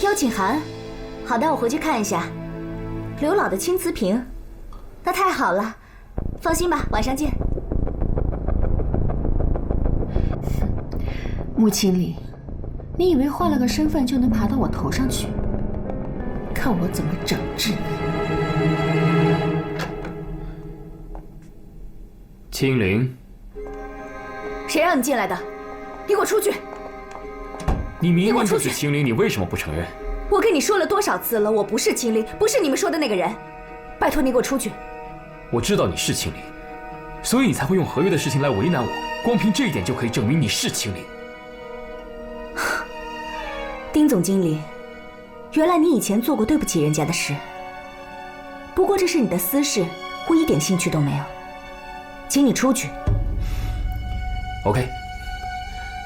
邀请函，好的，我回去看一下。刘老的青瓷瓶，那太好了，放心吧，晚上见。穆经理，你以为换了个身份就能爬到我头上去？看我怎么整治你！青灵，谁让你进来的？你给我出去！你明明就是青灵，你为什么不承认？我跟你说了多少次了，我不是青灵，不是你们说的那个人。拜托你给我出去！我知道你是青灵，所以你才会用合约的事情来为难我。光凭这一点就可以证明你是青灵。丁总经理，原来你以前做过对不起人家的事。不过这是你的私事，我一点兴趣都没有。请你出去。OK，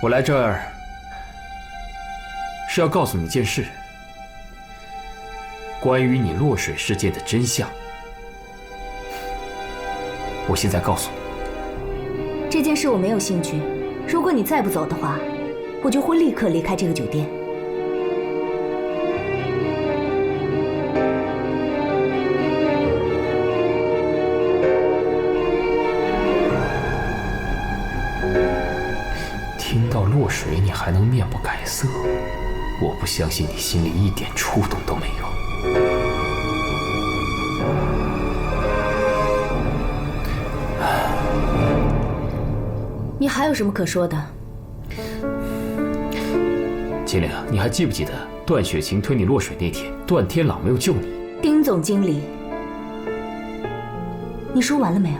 我来这儿是要告诉你一件事，关于你落水事件的真相。我现在告诉你，这件事我没有兴趣。如果你再不走的话，我就会立刻离开这个酒店。听到落水你还能面不改色，我不相信你心里一点触动都没有。你还有什么可说的？秦岭，你还记不记得段雪晴推你落水那天，段天朗没有救你？丁总经理，你说完了没有？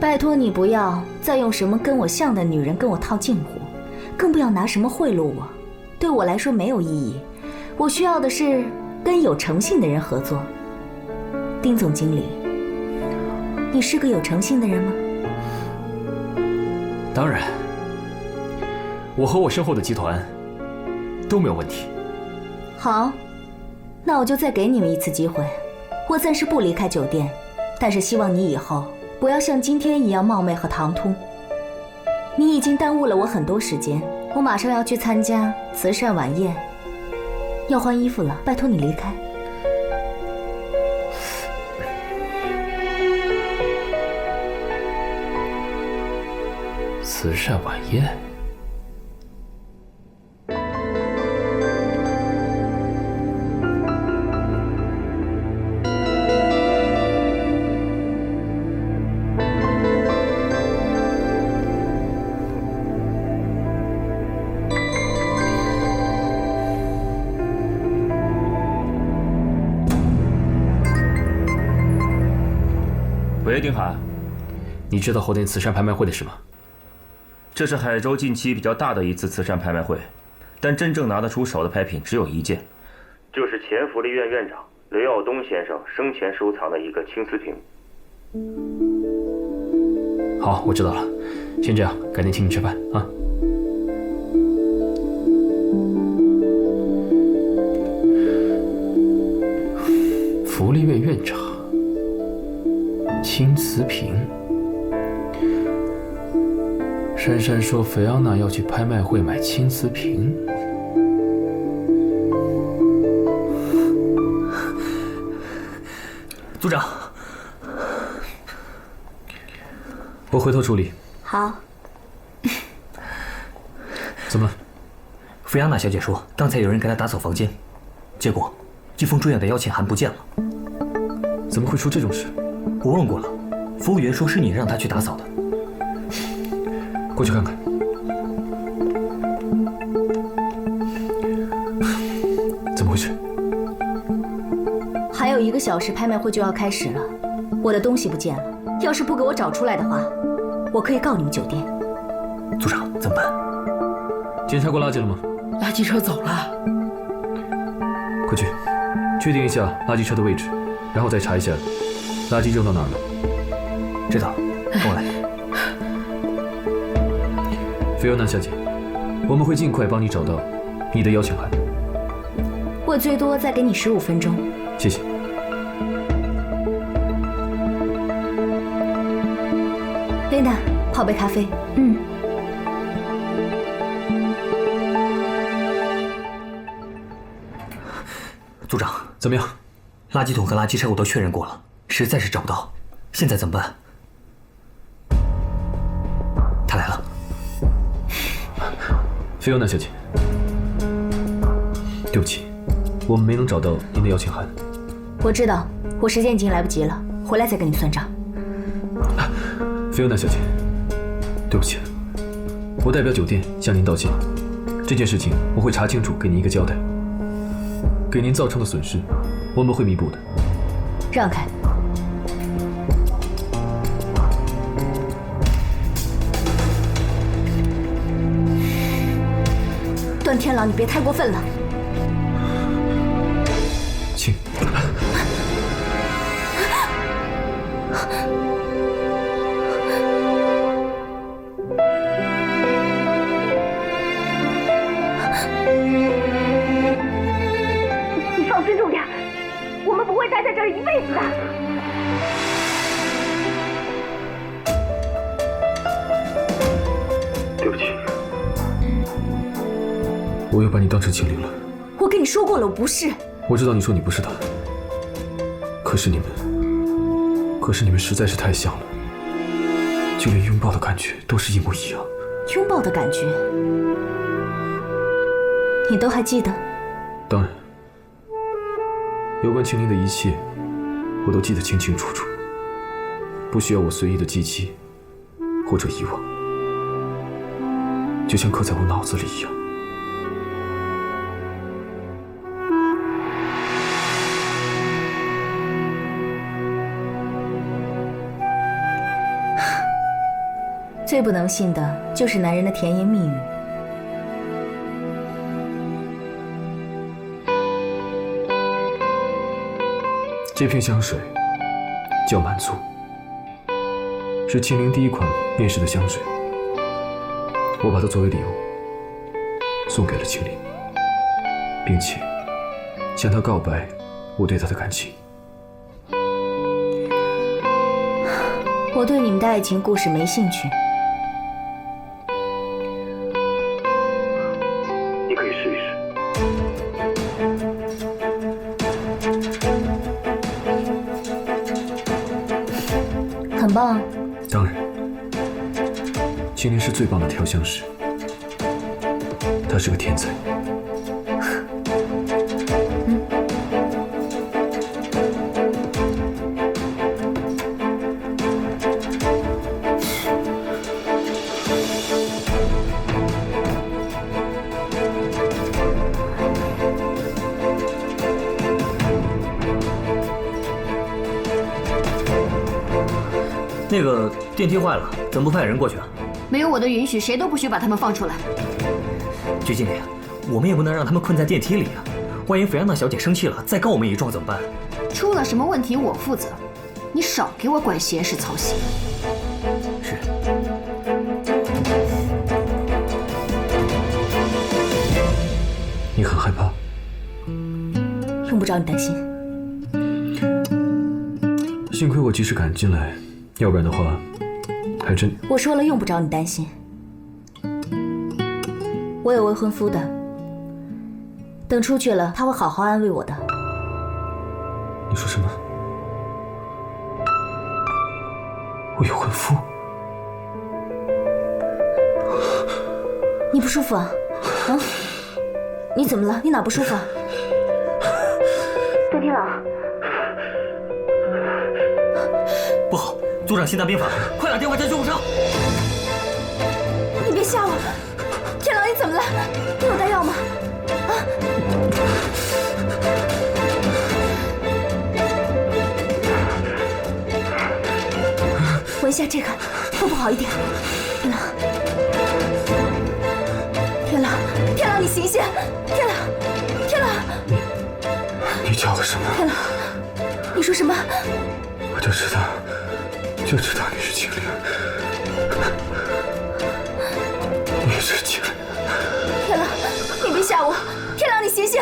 拜托你不要再用什么跟我像的女人跟我套近乎，更不要拿什么贿赂我，对我来说没有意义。我需要的是跟有诚信的人合作。丁总经理，你是个有诚信的人吗？当然，我和我身后的集团都没有问题。好，那我就再给你们一次机会。我暂时不离开酒店，但是希望你以后不要像今天一样冒昧和唐突。你已经耽误了我很多时间，我马上要去参加慈善晚宴，要换衣服了，拜托你离开。慈善晚宴？喂，丁海，你知道后天慈善拍卖会的事吗？这是海州近期比较大的一次慈善拍卖会，但真正拿得出手的拍品只有一件，就是前福利院院长刘耀东先生生前收藏的一个青瓷瓶。好，我知道了。先这样，改天请你吃饭啊。福利院院长，青瓷瓶。珊珊说菲奥娜要去拍卖会买青瓷瓶。组长，我回头处理。好。怎么了？菲亚娜小姐说，刚才有人给她打扫房间，结果一封住院的邀请函不见了。怎么会出这种事？我问过了，服务员说是你让她去打扫的。过去看看。怎么回事？还有1个小时，拍卖会就要开始了，我的东西不见了。要是不给我找出来的话，我可以告你们酒店。组长，怎么办？检查过垃圾了吗？垃圾车走了。快去，确定一下垃圾车的位置，然后再查一下垃圾扔到哪儿了。知道，跟我来。菲欧娜小姐，我们会尽快帮你找到你的邀请函。我最多再给你15分钟。谢谢。琳达，泡杯咖啡。组长，怎么样？垃圾桶和垃圾车我都确认过了，实在是找不到，现在怎么办？他来了。菲欧娜小姐，对不起，我们没能找到您的邀请函。我知道，我时间已经来不及了，回来再跟你算账。菲欧娜小姐，对不起，我代表酒店向您道歉。这件事情我会查清楚，给您一个交代。给您造成的损失，我们会弥补的。让开！段天狼，你别太过分了。请。你放尊重点，我们不会待在这儿一辈子的。对不起，我又把你当成情侣了。我跟你说过了，我不是。我知道你说你不是他，可是你们实在是太像了，就连拥抱的感觉都是一模一样。拥抱的感觉，你都还记得？当然，有关青灵的一切，我都记得清清楚楚，不需要我随意的记起或者遗忘，就像刻在我脑子里一样。最不能信的就是男人的甜言蜜语。这瓶香水叫满足，是青灵第一款面世的香水。我把它作为礼物送给了青灵，并且向她告白我对她的感情。我对你们的爱情故事没兴趣。你可以试一试。很棒。当然，青灵是最棒的调香师，她是个天才。那个电梯坏了，怎么不派人过去啊？没有我的允许，谁都不许把他们放出来。局经理，我们也不能让他们困在电梯里啊！万一菲安娜小姐生气了，再告我们一状怎么办？出了什么问题我负责，你少给我管闲事操心。是。你很害怕？用不着你担心。幸亏我及时赶进来，要不然的话，还真……我说了，用不着你担心。我有未婚夫的，等出去了，他会好好安慰我的。你说什么？我有婚夫？你不舒服啊？啊？你怎么了？你哪不舒服啊？段天狼，不好，组长心脏病发，快打电话叫救护车！你别吓我！天狼，你怎么了？你有带药吗？啊？闻一下这个，会不会好一点？天狼，天狼，天狼，你醒醒！天狼，天狼，你叫了什么？天狼，你说什么？我就知道你是青灵，你是青灵。天狼，你别吓我！天狼，你醒醒！